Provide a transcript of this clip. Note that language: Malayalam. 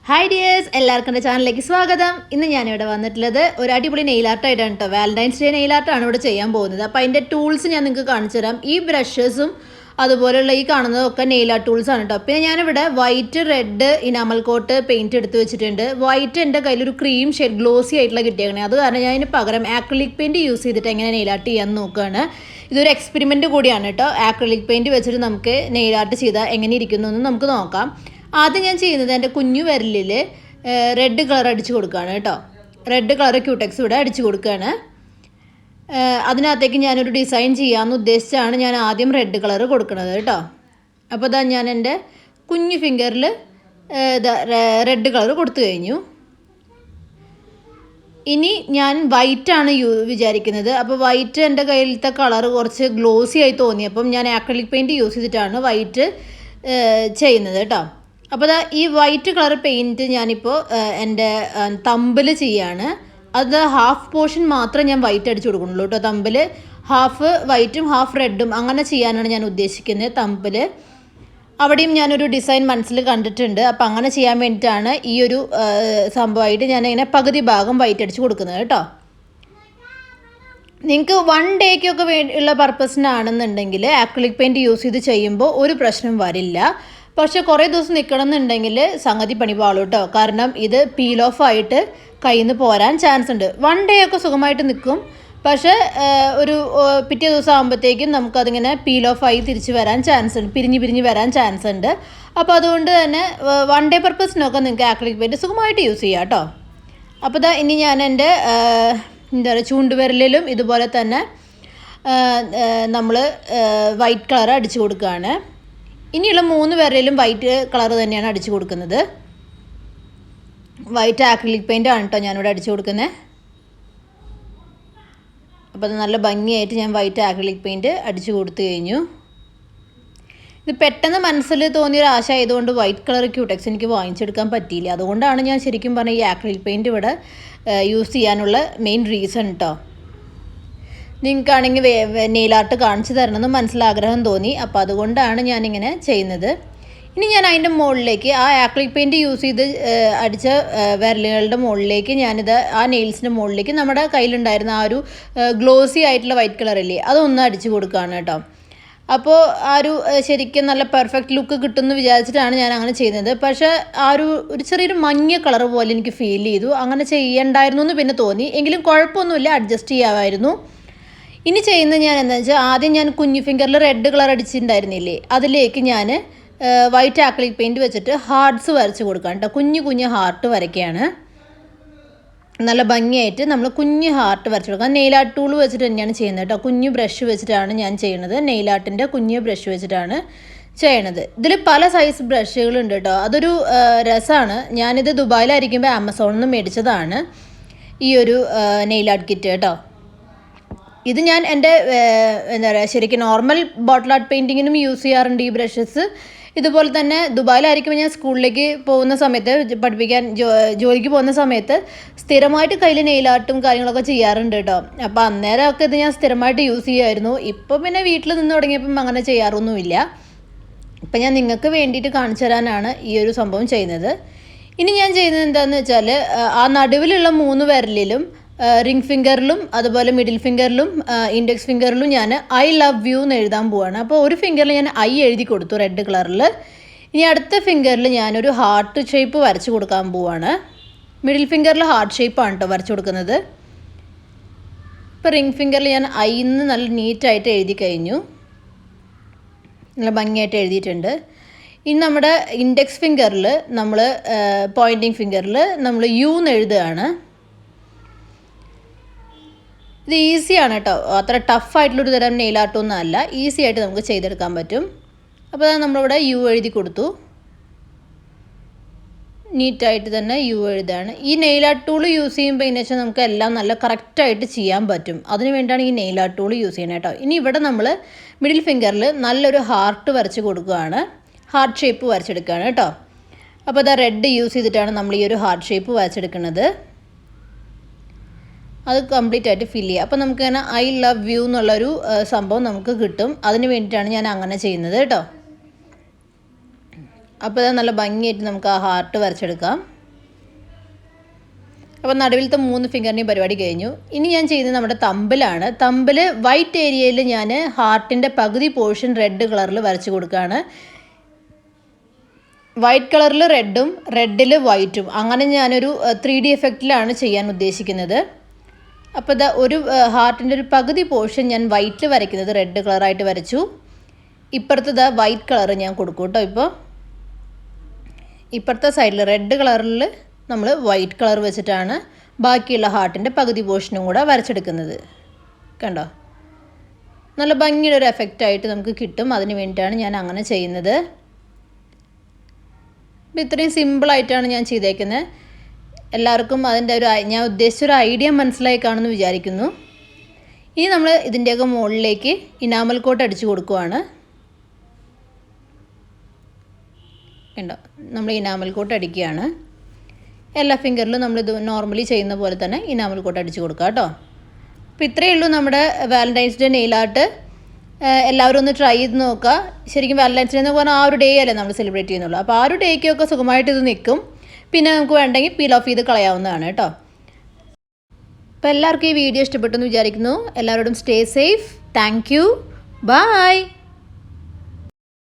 ഹായ് ഡിയേഴ്സ്, എല്ലാവർക്കും എൻ്റെ ചാനലിലേക്ക് സ്വാഗതം. ഇന്ന് ഞാനിവിടെ വന്നിട്ടുള്ളത് ഒരു അടിപൊളി നെയിൽ ആർട്ടായിട്ടാണ് കേട്ടോ. വാലന്റൈൻസ് ഡേ നെയിൽ ആർട്ടാണ് ഇവിടെ ചെയ്യാൻ പോകുന്നത്. അപ്പോൾ അതിൻ്റെ ടൂൾസ് ഞാൻ നിങ്ങൾക്ക് കാണിച്ചു തരാം. ഈ ബ്രഷസും അതുപോലെയുള്ള ഈ കാണുന്നതൊക്കെ നെയിൽ ആർട്ട് ടൂൾസാണ് കേട്ടോ. പിന്നെ ഞാനിവിടെ white, red, enamel coat paint എടുത്ത് വെച്ചിട്ടുണ്ട്. വൈറ്റ് എൻ്റെ കയ്യിലൊരു ക്രീം ഷെയ്ഡ് ഗ്ലോസി ആയിട്ടുള്ള കിട്ടിയേക്കണേ. അത് കാരണം ഞാൻ ഇതിന് പകരം ആക്രിലിക് പെയിൻറ്റ് യൂസ് ചെയ്തിട്ട് എങ്ങനെ നെയിൽ ആർട്ട് ചെയ്യാൻ നോക്കുകയാണ്. ഇതൊരു എക്സ്പെരിമെൻറ്റ് കൂടിയാണ് കേട്ടോ. ആക്രിലിക് പെയിൻറ്റ് വെച്ചിട്ട് നമുക്ക് നെയിൽ ആർട്ട് ചെയ്താൽ എങ്ങനെ ഇരിക്കുന്നു എന്ന് നമുക്ക് നോക്കാം. ആദ്യം ഞാൻ ചെയ്യുന്നത് എൻ്റെ കുഞ്ഞു വിരലിൽ റെഡ് കളർ അടിച്ച് കൊടുക്കുകയാണ് കേട്ടോ. റെഡ് കളർ ക്യൂടെക്സ് ഇവിടെ അടിച്ച് കൊടുക്കുകയാണ്. അതിനകത്തേക്ക് ഞാനൊരു ഡിസൈൻ ചെയ്യാമെന്ന് ഉദ്ദേശിച്ചാണ് ഞാൻ ആദ്യം റെഡ് കളർ കൊടുക്കുന്നത് കേട്ടോ. അപ്പോൾ ഇതാ ഞാൻ എൻ്റെ കുഞ്ഞു ഫിംഗറിൽ റെഡ് കളർ കൊടുത്തു കഴിഞ്ഞു. ഇനി ഞാൻ വൈറ്റാണ് വിചാരിക്കുന്നത്. അപ്പോൾ വൈറ്റ് എൻ്റെ കയ്യിലത്തെ കളർ കുറച്ച് ഗ്ലോസി ആയി തോന്നി. അപ്പം ഞാൻ ആക്രിലിക് പെയിൻറ്റ് യൂസ് ചെയ്തിട്ടാണ് വൈറ്റ് ചെയ്യുന്നത് കേട്ടോ. അപ്പോൾ ഈ വൈറ്റ് കളർ പെയിൻറ്റ് ഞാനിപ്പോൾ എൻ്റെ തമ്പിൽ ചെയ്യാണ്. അത് ഹാഫ് പോർഷൻ മാത്രമേ ഞാൻ വൈറ്റ് അടിച്ചു കൊടുക്കുന്നുള്ളൂ കേട്ടോ. തമ്പിൽ ഹാഫ് വൈറ്റും ഹാഫ് റെഡും അങ്ങനെ ചെയ്യാനാണ് ഞാൻ ഉദ്ദേശിക്കുന്നത്. തമ്പിൽ അവിടെയും ഞാനൊരു ഡിസൈൻ മനസ്സിൽ കണ്ടിട്ടുണ്ട്. അപ്പോൾ അങ്ങനെ ചെയ്യാൻ വേണ്ടിയിട്ടാണ് ഈ ഒരു സംഭവമായിട്ട് ഞാനിങ്ങനെ പകുതി ഭാഗം വൈറ്റ് അടിച്ച് കൊടുക്കുന്നത് കേട്ടോ. നിങ്ങൾക്ക് 1 ഡേക്കൊക്കെ ഉള്ള പർപ്പസിനാണെന്നുണ്ടെങ്കിൽ ആക്രിലിക് പെയിൻറ്റ് യൂസ് ചെയ്ത് ചെയ്യുമ്പോൾ ഒരു പ്രശ്നം വരില്ല. പക്ഷേ കുറേ ദിവസം നിൽക്കണം എന്നുണ്ടെങ്കിൽ സംഗതി പണിപാളും കേട്ടോ. കാരണം ഇത് പീൽ ഓഫ് ആയിട്ട് കയ്യിൽ നിന്ന് പോരാൻ ചാൻസ് ഉണ്ട്. 1 ഡേ ഒക്കെ സുഖമായിട്ട് നിൽക്കും. പക്ഷേ ഒരു പിറ്റേ ദിവസം ആകുമ്പോഴത്തേക്കും നമുക്കതിങ്ങനെ പീൽ ഓഫ് ആയി തിരിച്ച് വരാൻ ചാൻസ് ഉണ്ട്, പിരിഞ്ഞ് വരാൻ ചാൻസ് ഉണ്ട്. അപ്പോൾ അതുകൊണ്ട് തന്നെ 1 ഡേ പർപ്പസിനൊക്കെ നിങ്ങൾക്ക് ആക്രിലിക് പെയിൻറ്റ് സുഖമായിട്ട് യൂസ് ചെയ്യാം കേട്ടോ. അപ്പോൾ ഇനി ഞാൻ എൻ്റെ എന്താ പറയുക ചൂണ്ടുവിരലിലും ഇതുപോലെ തന്നെ നമ്മൾ വൈറ്റ് കളർ അടിച്ചു കൊടുക്കുകയാണ്. ഇനിയുള്ള 3 വിരലിലും വൈറ്റ് കളർ തന്നെയാണ് അടിച്ചു കൊടുക്കുന്നത്. വൈറ്റ് ആക്രിലിക് പെയിൻ്റ് ആണ് കേട്ടോ ഞാനിവിടെ അടിച്ചു കൊടുക്കുന്നത്. അപ്പോൾ അത് നല്ല ഭംഗിയായിട്ട് ഞാൻ വൈറ്റ് ആക്രിലിക് പെയിൻറ്റ് അടിച്ചു കൊടുത്തു കഴിഞ്ഞു. ഇത് പെട്ടെന്ന് മനസ്സിൽ തോന്നിയൊരു ആശ ആയതുകൊണ്ട് വൈറ്റ് കളർ ക്യൂടെക്സ് എനിക്ക് വാങ്ങിച്ചെടുക്കാൻ പറ്റിയില്ല. അതുകൊണ്ടാണ് ഞാൻ ശരിക്കും പറഞ്ഞാൽ ഈ ആക്രിലിക് പെയിൻറ്റ് ഇവിടെ യൂസ് ചെയ്യാനുള്ള മെയിൻ റീസൺ കേട്ടോ. നിങ്ങൾക്കാണെങ്കിൽ നെയിൽ ആർട്ട് കാണിച്ചു തരണമെന്ന് മനസ്സിലാഗ്രഹം തോന്നി. അപ്പോൾ അതുകൊണ്ടാണ് ഞാനിങ്ങനെ ചെയ്യുന്നത്. ഇനി ഞാൻ അതിൻ്റെ മുകളിലേക്ക് ആ ആക്രിലിക് പെയിൻറ്റ് യൂസ് ചെയ്ത് അടിച്ച വിരലുകളുടെ മുകളിലേക്ക് ഞാനിത് ആ നെയിൽസിൻ്റെ മുകളിലേക്ക് നമ്മുടെ കയ്യിലുണ്ടായിരുന്ന ആ ഒരു ഗ്ലോസി ആയിട്ടുള്ള വൈറ്റ് കളറില്ലേ അതൊന്ന് അടിച്ചു കൊടുക്കുകയാണ് കേട്ടോ. അപ്പോൾ ആ ഒരു ശരിക്കും നല്ല പെർഫെക്റ്റ് ലുക്ക് കിട്ടുമെന്ന് വിചാരിച്ചിട്ടാണ് ഞാൻ അങ്ങനെ ചെയ്യുന്നത്. പക്ഷേ ആ ഒരു ചെറിയൊരു മഞ്ഞ കളർ പോലെ എനിക്ക് ഫീൽ ചെയ്തു. അങ്ങനെ ചെയ്യണ്ടായിരുന്നു എന്ന് പിന്നെ തോന്നി. എങ്കിലും കുഴപ്പമൊന്നുമില്ല, അഡ്ജസ്റ്റ് ചെയ്യാമായിരുന്നു. ഇനി ചെയ്യുന്നത് ഞാൻ എന്താണെന്ന് വെച്ചാൽ ആദ്യം ഞാൻ കുഞ്ഞു ഫിംഗറിൽ റെഡ് കളർ അടിച്ചിട്ടുണ്ടായിരുന്നില്ലേ അതിലേക്ക് ഞാൻ വൈറ്റ് ആക്രിലിക് പെയിൻറ്റ് വെച്ചിട്ട് ഹാർട്ട്സ് വരച്ച് കൊടുക്കാം കേട്ടോ. കുഞ്ഞു ഹാർട്ട് വരയ്ക്കുകയാണ്. നല്ല ഭംഗിയായിട്ട് നമ്മൾ കുഞ്ഞു ഹാർട്ട് വരച്ച് കൊടുക്കാം. നെയിൽ ആർട്ട് ടൂൾ വെച്ചിട്ട് തന്നെയാണ് ചെയ്യുന്നത് കേട്ടോ. കുഞ്ഞു ബ്രഷ് വെച്ചിട്ടാണ് ഞാൻ ചെയ്യുന്നത്. നെയിൽ ആർട്ടിൻ്റെ കുഞ്ഞു ബ്രഷ് വെച്ചിട്ടാണ് ചെയ്യണത്. ഇതിൽ പല സൈസ് ബ്രഷുകളുണ്ട് കേട്ടോ. അതൊരു രസമാണ്. ഞാനിത് ദുബായിലായിരിക്കുമ്പോൾ ആമസോണിൽ നിന്ന് മേടിച്ചതാണ് ഈ ഒരു നെയിൽ ആർട്ട് കിറ്റ് കേട്ടോ. ഇത് ഞാൻ എൻ്റെ എന്താ പറയുക ശരിക്കും നോർമൽ ബോട്ടിൽ ആർട്ട് പെയിൻറ്റിങ്ങിനും യൂസ് ചെയ്യാറുണ്ട് ഈ ബ്രഷസ്. ഇതുപോലെ തന്നെ ദുബായിലായിരിക്കുമ്പോൾ ഞാൻ സ്കൂളിലേക്ക് പോകുന്ന സമയത്ത് പഠിപ്പിക്കാൻ ജോലിക്ക് പോകുന്ന സമയത്ത് സ്ഥിരമായിട്ട് കയ്യിൽ നെയിൽ ആർട്ടും കാര്യങ്ങളൊക്കെ ചെയ്യാറുണ്ട് കേട്ടോ. അപ്പോൾ അന്നേരമൊക്കെ ഇത് ഞാൻ സ്ഥിരമായിട്ട് യൂസ് ചെയ്യുമായിരുന്നു. ഇപ്പോൾ പിന്നെ വീട്ടിൽ നിന്ന് തുടങ്ങിയപ്പം അങ്ങനെ ചെയ്യാറൊന്നുമില്ല. ഇപ്പം ഞാൻ നിങ്ങൾക്ക് വേണ്ടിയിട്ട് കാണിച്ചു തരാനാണ് ഈ ഒരു സംഭവം ചെയ്യുന്നത്. ഇനി ഞാൻ ചെയ്യുന്നത് എന്താണെന്ന് വെച്ചാൽ ആ നടുവിലുള്ള 3 വിരലിലും റിംഗ് ഫിംഗറിലും അതുപോലെ മിഡിൽ ഫിംഗറിലും ഇൻഡെക്സ് ഫിംഗറിലും ഞാൻ ഐ ലവ് യു എന്ന് എഴുതാൻ പോവാണ്. അപ്പോൾ ഒരു ഫിംഗറിൽ ഞാൻ ഐ എഴുതി കൊടുത്തു റെഡ് കളറിൽ. ഇനി അടുത്ത ഫിംഗറിൽ ഞാനൊരു ഹാർട്ട് ഷേപ്പ് വരച്ച് കൊടുക്കാൻ പോവാണ്. മിഡിൽ ഫിംഗറിൽ ഹാർട്ട് ഷേപ്പാണ് കേട്ടോ വരച്ച് കൊടുക്കുന്നത്. ഇപ്പോൾ റിംഗ് ഫിംഗറിൽ ഞാൻ ഐന്ന് നല്ല നീറ്റായിട്ട് എഴുതി കഴിഞ്ഞു. നല്ല ഭംഗിയായിട്ട് എഴുതിയിട്ടുണ്ട്. ഇനി നമ്മുടെ ഇൻഡെക്സ് ഫിംഗറിൽ നമ്മൾ പോയിൻറ്റിങ് ഫിംഗറിൽ നമ്മൾ യു എന്ന് എഴുതുകയാണ്. ഇത് ഈസിയാണ് കേട്ടോ. അത്ര ടഫായിട്ടുള്ളൊരു തരം നെയിൽ ആർട്ടൊന്നും അല്ല. ഈസി ആയിട്ട് നമുക്ക് ചെയ്തെടുക്കാൻ പറ്റും. അപ്പോൾ നമ്മളിവിടെ യു എഴുതി കൊടുത്തു. നീറ്റായിട്ട് തന്നെ യു എഴുതാണ്. ഈ നെയിൽ ആർട്ട് ടൂൾ യൂസ് ചെയ്യുമ്പോൾ എന്ന് വെച്ചാൽ നമുക്ക് എല്ലാം നല്ല കറക്റ്റായിട്ട് ചെയ്യാൻ പറ്റും. അതിന് വേണ്ടിയാണ് ഈ നെയിൽ ആർട്ട് ടൂൾ യൂസ് ചെയ്യുന്നത് കേട്ടോ. ഇനി ഇവിടെ നമ്മൾ മിഡിൽ ഫിംഗറിൽ നല്ലൊരു ഹാർട്ട് വരച്ച് കൊടുക്കുകയാണ്. ഹാർട്ട് ഷേപ്പ് വരച്ചെടുക്കുകയാണ് കേട്ടോ. അപ്പോൾ അത് റെഡ് യൂസ് ചെയ്തിട്ടാണ് നമ്മൾ ഈ ഒരു ഹാർട്ട് ഷേപ്പ് വരച്ചെടുക്കുന്നത്. അത് കംപ്ലീറ്റ് ആയിട്ട് ഫില്ല് ചെയ്യുക. അപ്പോൾ നമുക്ക് ഇങ്ങനെ ഐ ലവ് യു എന്നുള്ളൊരു സംഭവം നമുക്ക് കിട്ടും. അതിന് വേണ്ടിയിട്ടാണ് ഞാൻ അങ്ങനെ ചെയ്യുന്നത് കേട്ടോ. അപ്പോൾ അത് നല്ല ഭംഗിയായിട്ട് നമുക്ക് ആ ഹാർട്ട് വരച്ചെടുക്കാം. അപ്പോൾ നടുവിലത്തെ 3 ഫിംഗറിൻ്റെയും പരിപാടി കഴിഞ്ഞു. ഇനി ഞാൻ ചെയ്യുന്നത് നമ്മുടെ തമ്പിലാണ്. തമ്പിൽ വൈറ്റ് ഏരിയയിൽ ഞാൻ ഹാർട്ടിൻ്റെ പകുതി പോർഷൻ റെഡ് കളറിൽ വരച്ച് കൊടുക്കുകയാണ്. വൈറ്റ് കളറിൽ റെഡും റെഡിൽ വൈറ്റും, അങ്ങനെ ഞാനൊരു 3D എഫക്റ്റിലാണ് ചെയ്യാൻ ഉദ്ദേശിക്കുന്നത്. അപ്പോൾ ഇതാ ഒരു ഹാർട്ടിൻ്റെ ഒരു പകുതി പോർഷൻ ഞാൻ വൈറ്റിൽ വരയ്ക്കുന്നത് റെഡ് കളറായിട്ട് വരച്ചു. ഇപ്പുറത്തത് വൈറ്റ് കളർ ഞാൻ കൊടുക്കും കേട്ടോ. ഇപ്പോൾ ഇപ്പുറത്തെ സൈഡിൽ റെഡ് കളറിൽ നമ്മൾ വൈറ്റ് കളർ വെച്ചിട്ടാണ് ബാക്കിയുള്ള ഹാർട്ടിൻ്റെ പകുതി പോർഷനും കൂടെ വരച്ചെടുക്കുന്നത്. കണ്ടോ, നല്ല ഭംഗിയുടെ ഒരു എഫക്റ്റായിട്ട് നമുക്ക് കിട്ടും. അതിന് വേണ്ടിയിട്ടാണ് ഞാൻ അങ്ങനെ ചെയ്യുന്നത്. അപ്പോൾ ഇത്രയും സിമ്പിളായിട്ടാണ് ഞാൻ ചെയ്തേക്കുന്നത്. എല്ലാവർക്കും അതിൻ്റെ ഞാൻ ഉദ്ദേശിച്ചൊരു ഐഡിയ മനസ്സിലായി കാണുമെന്ന് വിചാരിക്കുന്നു. ഇനി നമ്മൾ ഇതിൻ്റെയൊക്കെ മുകളിലേക്ക് ഇനാമൽ കോട്ട് അടിച്ചു കൊടുക്കുവാണ്. കണ്ടോ, നമ്മൾ ഇനാമൽ കോട്ട് അടിക്കുകയാണ്. എല്ലാ ഫിംഗറിലും നമ്മളിത് നോർമലി ചെയ്യുന്ന പോലെ തന്നെ ഇനാമൽ കോട്ട് അടിച്ച് കൊടുക്കുക കേട്ടോ. അപ്പോൾ ഇത്രയേ ഉള്ളൂ നമ്മുടെ വാലൻറ്റൈൻസ് ഡേ നെയിൽ ആർട്ട്. എല്ലാവരും ഒന്ന് ട്രൈ ചെയ്ത് നോക്കുക. ശരിക്കും വാലൻറ്റൈൻസ് ഡേ എന്ന് പറഞ്ഞാൽ ആ ഒരു ഡേ അല്ലേ നമ്മൾ സെലിബ്രേറ്റ് ചെയ്യുന്നുള്ളൂ. അപ്പോൾ ആ ഒരു ഡേക്കൊക്കെ സുഖമായിട്ട് ഇത് നിൽക്കും. പിന്നെ നമുക്ക് വേണ്ടെങ്കിൽ പീൽ ഓഫ് ചെയ്ത് കളയാവുന്നതാണ് കേട്ടോ. അപ്പോൾ എല്ലാവർക്കും ഈ വീഡിയോ ഇഷ്ടപ്പെട്ടെന്ന് വിചാരിക്കുന്നു. എല്ലാവരോടും stay safe. Thank you. By.